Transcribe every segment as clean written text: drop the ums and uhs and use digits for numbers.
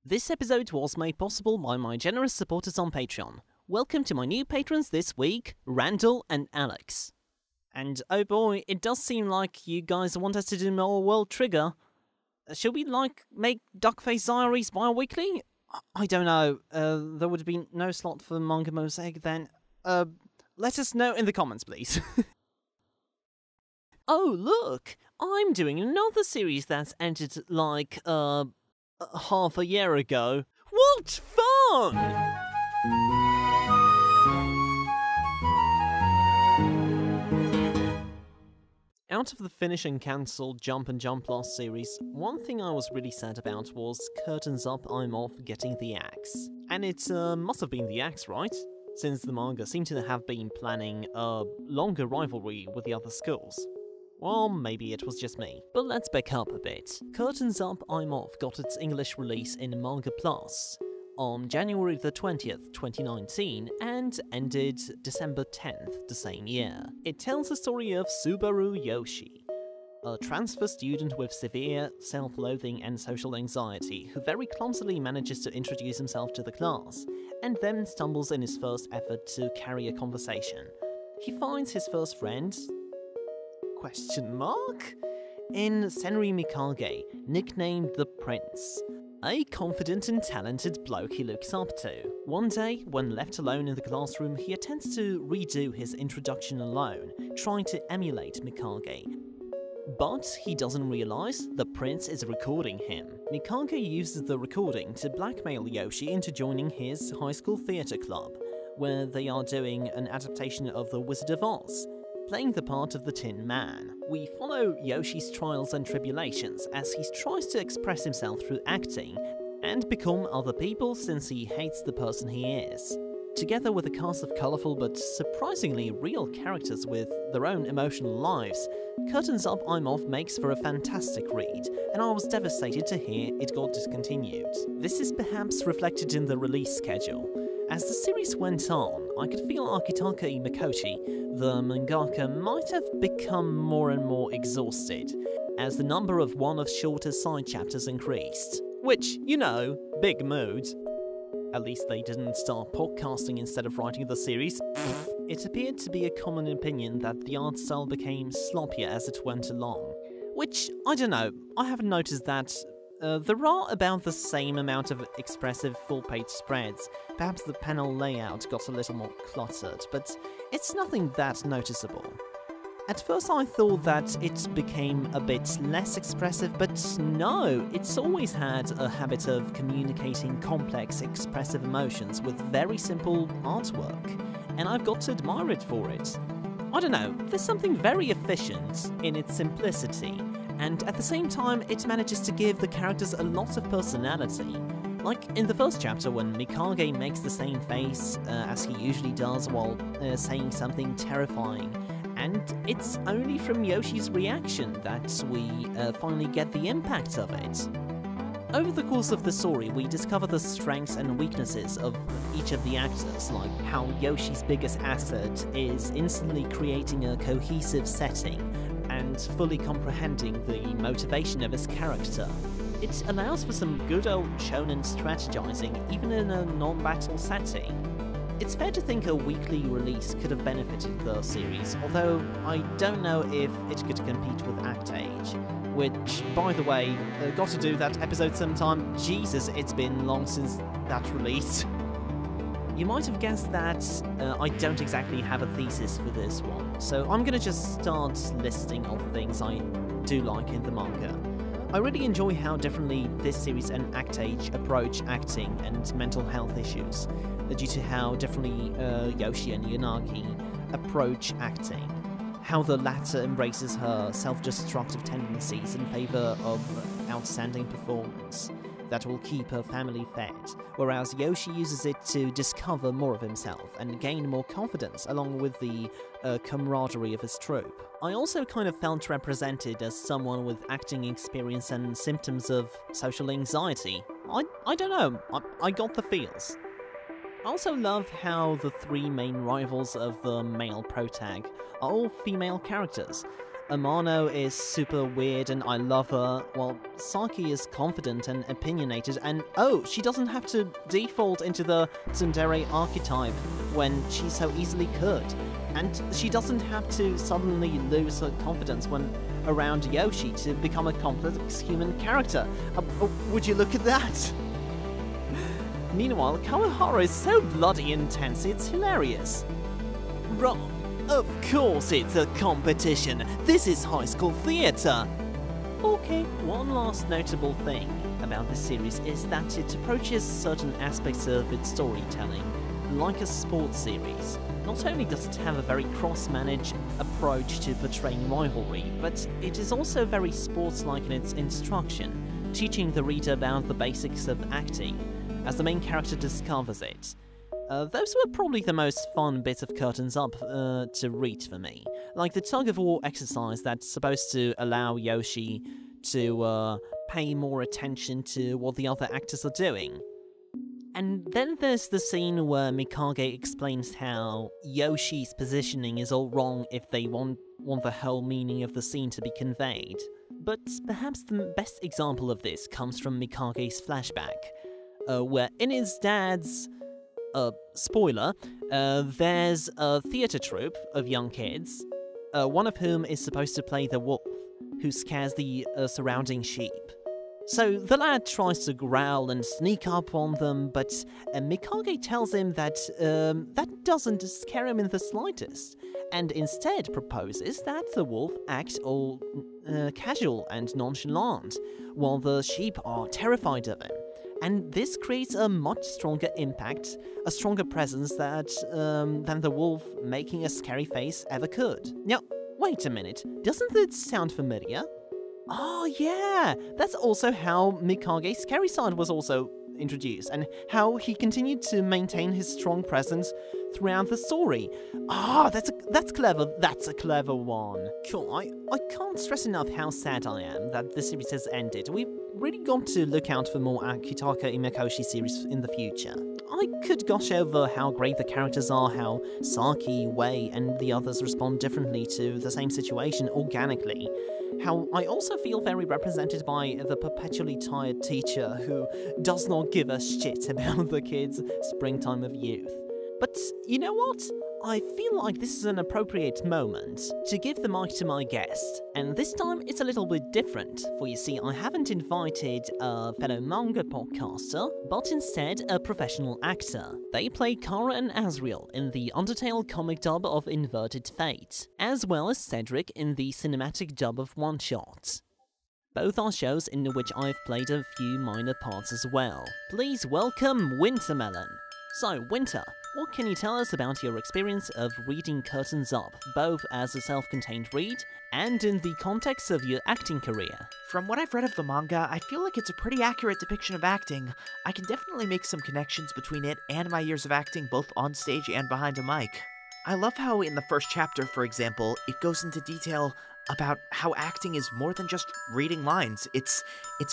This episode was made possible by my generous supporters on Patreon. Welcome to my new patrons this week, Randall and Alex. And oh boy, it does seem like you guys want us to do more World Trigger. Should we, make Duckface Diaries bi-weekly? I don't know. There would be no slot for Manga Mosaic then. Let us know in the comments, please. Oh, look! I'm doing another series that's ended, half a year ago. What fun! Out of the finish and cancelled Jump and Jump last series, one thing I was really sad about was curtains up, I'm off getting the axe. And it must have been the axe, right? Since the manga seemed to have been planning a longer rivalry with the other schools. Well, maybe it was just me. But let's back up a bit. Curtains Up, I'm Off got its English release in Manga Plus on January the 20th, 2019, and ended December 10th the same year. It tells the story of Subaru Yoshi, a transfer student with severe self-loathing and social anxiety who very clumsily manages to introduce himself to the class, and then stumbles in his first effort to carry a conversation. He finds his first friend... in Senri Mikage, nicknamed the Prince, a confident and talented bloke he looks up to. One day, when left alone in the classroom, he attempts to redo his introduction alone, trying to emulate Mikage. But he doesn't realise the Prince is recording him. Mikage uses the recording to blackmail Yoshi into joining his high school theatre club, where they are doing an adaptation of The Wizard of Oz, playing the part of the Tin Man. We follow Yoshi's trials and tribulations as he tries to express himself through acting and become other people since he hates the person he is. Together with a cast of colourful but surprisingly real characters with their own emotional lives, Curtains Up, I'm Off makes for a fantastic read, and I was devastated to hear it got discontinued. This is perhaps reflected in the release schedule. As the series went on, I could feel Akitaka Mikoshi, the mangaka, might have become more and more exhausted, as the number of one-off shorter side chapters increased. Which, big mood. At least they didn't start podcasting instead of writing the series. It appeared to be a common opinion that the art style became sloppier as it went along. Which, I don't know, I haven't noticed that. There are about the same amount of expressive full-page spreads. Perhaps the panel layout got a little more cluttered, but it's nothing that noticeable. At first I thought that it became a bit less expressive, but no, it's always had a habit of communicating complex, expressive emotions with very simple artwork, and I've got to admire it for it. I don't know, there's something very efficient in its simplicity, and at the same time it manages to give the characters a lot of personality. Like in the first chapter when Mikage makes the same face as he usually does while saying something terrifying, and it's only from Yoshi's reaction that we finally get the impact of it. Over the course of the story, we discover the strengths and weaknesses of each of the actors, like how Yoshi's biggest asset is instantly creating a cohesive setting and fully comprehending the motivation of his character. It allows for some good old shonen strategizing, even in a non-battle setting. It's fair to think a weekly release could have benefited the series, although I don't know if it could compete with Act Age, which, by the way, got to do that episode sometime. Jesus, it's been long since that released. You might have guessed that I don't exactly have a thesis for this one, so I'm gonna just start listing off things I do like in the manga. I really enjoy how differently this series and Act Age approach acting and mental health issues, due to how differently Yoshi and Yanagi approach acting. How the latter embraces her self-destructive tendencies in favour of outstanding performance that will keep her family fed, whereas Yoshi uses it to discover more of himself and gain more confidence along with the camaraderie of his troupe. I also kind of felt represented as someone with acting experience and symptoms of social anxiety. I don't know, I got the feels. I also love how the three main rivals of the male protag are all female characters. Amano is super weird and I love her, while Saki is confident and opinionated, and oh, she doesn't have to default into the tsundere archetype when she so easily could. And she doesn't have to suddenly lose her confidence when around Yoshi to become a complex human character. Would you look at that? Meanwhile, Kawahara is so bloody intense, it's hilarious. Of course it's a competition. This is high school theatre. Okay, one last notable thing about this series is that it approaches certain aspects of its storytelling like a sports series. Not only does it have a very cross-managed approach to portraying rivalry, but it is also very sports-like in its instruction, teaching the reader about the basics of acting, as the main character discovers it. Those were probably the most fun bits of Curtains Up to read for me, like the tug-of-war exercise that's supposed to allow Yoshi to pay more attention to what the other actors are doing. And then there's the scene where Mikage explains how Yoshi's positioning is all wrong if they want the whole meaning of the scene to be conveyed. But perhaps the best example of this comes from Mikage's flashback, where in his dad's spoiler, there's a theatre troupe of young kids, one of whom is supposed to play the wolf, who scares the surrounding sheep. So the lad tries to growl and sneak up on them, but Mikage tells him that that doesn't scare him in the slightest, and instead proposes that the wolf act all casual and nonchalant, while the sheep are terrified of him. And this creates a much stronger impact, a stronger presence than the wolf making a scary face ever could. Now, wait a minute, doesn't this sound familiar? Oh yeah, that's also how Mikage's scary side was also introduced, and how he continued to maintain his strong presence throughout the story. That's clever, that's a clever one. Cool, I can't stress enough how sad I am that the series has ended. We've really got to look out for more Akitaka Imekoshi series in the future. I could gush over how great the characters are, how Saki, Wei, and the others respond differently to the same situation organically. How I also feel very represented by the perpetually tired teacher who does not give a shit about the kids' springtime of youth. But you know what? I feel like this is an appropriate moment to give the mic to my guest, and this time it's a little bit different, for you see I haven't invited a fellow manga podcaster, but instead a professional actor. They play Kara and Asriel in the Undertale comic dub of Inverted Fate, as well as Cedric in the cinematic dub of One Shot. Both are shows in which I've played a few minor parts as well. Please welcome Wintermelon. So, Winter, what can you tell us about your experience of reading Curtains Up, both as a self-contained read and in the context of your acting career? From what I've read of the manga, I feel like it's a pretty accurate depiction of acting. I can definitely make some connections between it and my years of acting both on stage and behind a mic. I love how in the first chapter, for example, it goes into detail about how acting is more than just reading lines. It's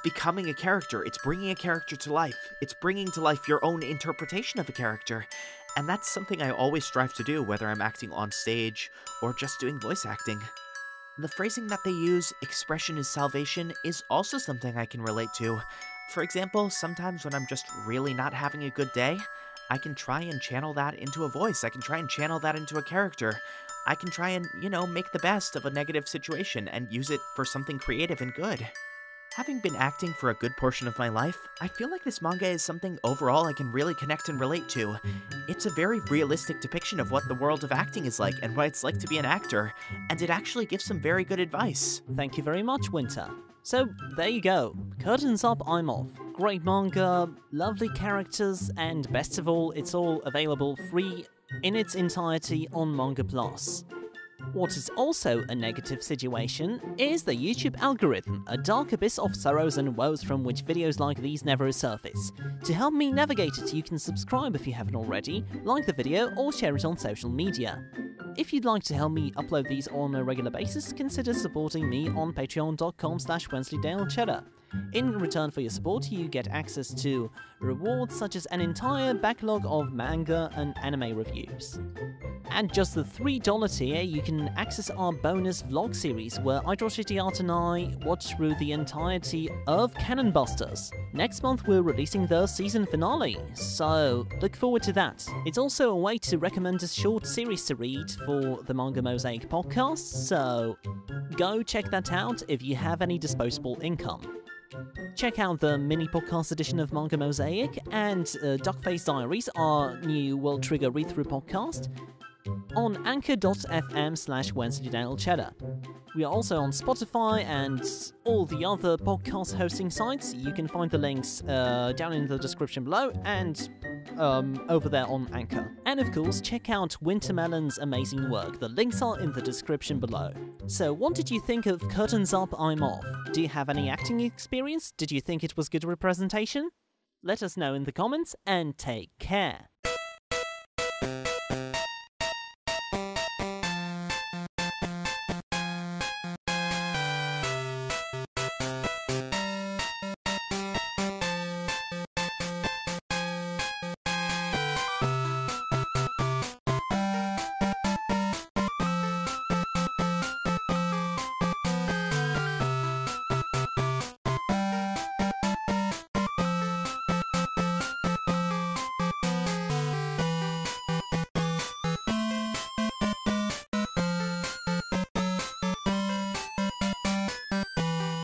becoming a character. It's bringing a character to life. It's bringing to life your own interpretation of a character. And that's something I always strive to do, whether I'm acting on stage or just doing voice acting. The phrasing that they use, expression is salvation, is also something I can relate to. For example, sometimes when I'm just really not having a good day, I can try and channel that into a voice. I can try and channel that into a character. I can try and, make the best of a negative situation and use it for something creative and good. Having been acting for a good portion of my life, I feel like this manga is something overall I can really connect and relate to. It's a very realistic depiction of what the world of acting is like and what it's like to be an actor, and it actually gives some very good advice. Thank you very much, Winter. So, there you go. Curtains Up, I'm off. Great manga, lovely characters, and best of all, it's all available free in its entirety on Manga Plus. What is also a negative situation is the YouTube algorithm, a dark abyss of sorrows and woes from which videos like these never surface. To help me navigate it, you can subscribe if you haven't already, like the video, or share it on social media. If you'd like to help me upload these on a regular basis, consider supporting me on patreon.com/Wensleydale Cheddar. In return for your support, you get access to rewards such as an entire backlog of manga and anime reviews. At just the $3 tier, you can access our bonus vlog series where iDrawShittyArt and I watch through the entirety of Cannon Busters. Next month we're releasing the season finale, so look forward to that. It's also a way to recommend a short series to read for the Manga Mosaic podcast, so go check that out if you have any disposable income. Check out the mini podcast edition of Manga Mosaic and Duckface Diaries, our new World Trigger read-through podcast, on anchor.fm/Wensleydale Cheddar. We are also on Spotify and all the other podcast hosting sites. You can find the links down in the description below and over there on Anchor. And of course, check out Wintermelon's amazing work. The links are in the description below. So what did you think of Curtains Up, I'm Off? Do you have any acting experience? Did you think it was good representation? Let us know in the comments and take care.